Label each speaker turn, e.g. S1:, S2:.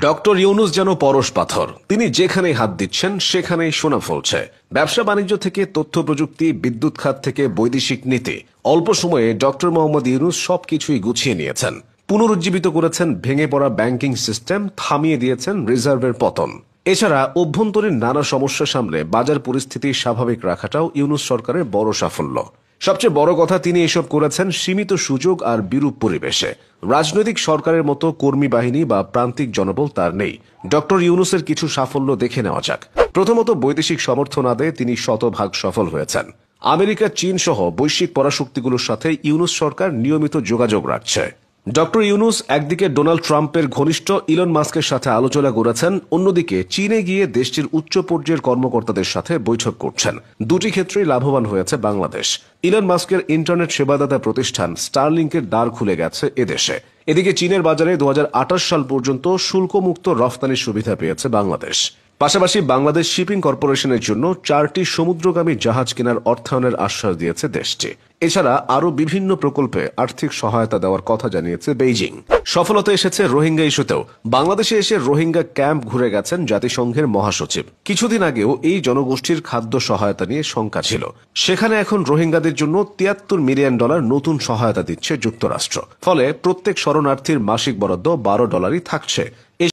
S1: Doctor Yunus যেন পরশ পাথর। তিনি যেখানেই হাত দিচ্ছেন সেখানেই সোনা ফলছে। ব্যবসা বাণিজ্য থেকে তথ্য প্রযুক্তি, বিদ্যুৎ খাত থেকে বৈদেশিক নীতি, অল্প সময়ে ডক্টর মোহাম্মদ ইউনুস সবকিছুই গুছিয়ে নিয়েছেন। পুনরুজ্জীবিত করেছেন ভেঙে পড়া ব্যাংকিং সিস্টেম, থামিয়ে দিয়েছেন রিজার্ভের পতন। এছাড়া অভ্যন্তরীণ নানা সমস্যা সামলে বাজার পরিস্থিতি স্বাভাবিক রাখাটাও ইউনুস সরকারের বড় সাফল্য। সবচেয়ে বড় কথা, তিনি এসব করেছেন সীমিত সুযোগ আর বিরূপ পরিবেশে। রাজনৈতিক সরকারের মতো কর্মী বাহিনী বা প্রান্তিক জনবল তার নেই। ডক্টর ইউনুসের কিছু সাফল্য দেখে নেওয়া যাক। প্রথমত, বৈদেশিক সমর্থন আদায়ে তিনি শতভাগ সফল হয়েছেন। আমেরিকা, চীন সহ বৈশ্বিক পরাশক্তিগুলোর সাথে ইউনুস সরকার নিয়মিত যোগাযোগ রাখছে। ডক্টর ইউনুস একদিকে ডোনাল্ড ট্রাম্পের ঘনিষ্ঠ ইলন মাস্কের সাথে আলোচনা করেছেন, অন্যদিকে চীনে গিয়ে দেশটির উচ্চ পর্যায়ের কর্মকর্তাদের সাথে বৈঠক করছেন। দুটি ক্ষেত্রেই লাভবান হয়েছে বাংলাদেশ। ইলন মাস্কের ইন্টারনেট সেবাদাতা প্রতিষ্ঠান স্টারলিংকের দ্বার খুলে গেছে এদেশে। এদিকে চীনের বাজারে 2028 সাল পর্যন্ত শুল্কমুক্ত রফতানির সুবিধা পেয়েছে বাংলাদেশ। পাশাপাশি বাংলাদেশ শিপিং কর্পোরেশনের জন্য 4টি সমুদ্রগামী জাহাজ কেনার অর্থায়নের আশ্বাস দিয়েছে দেশটি। এছাড়া আরও বিভিন্ন প্রকল্পে আর্থিক সহায়তা দেওয়ার কথা জানিয়েছে বেইজিং। সফলতা এসেছে রোহিঙ্গা ইস্যুতেও। বাংলাদেশে এসে রোহিঙ্গা ক্যাম্প ঘুরে গেছেন জাতিসংঘের মহাসচিব। কিছুদিন আগেও এই জনগোষ্ঠীর খাদ্য সহায়তা নিয়ে শঙ্কা ছিল। সেখানে এখন রোহিঙ্গাদের জন্য $73 মিলিয়ন নতুন সহায়তা দিচ্ছে যুক্তরাষ্ট্র। ফলে প্রত্যেক শরণার্থীর মাসিক বরাদ্দ $12 থাকছে।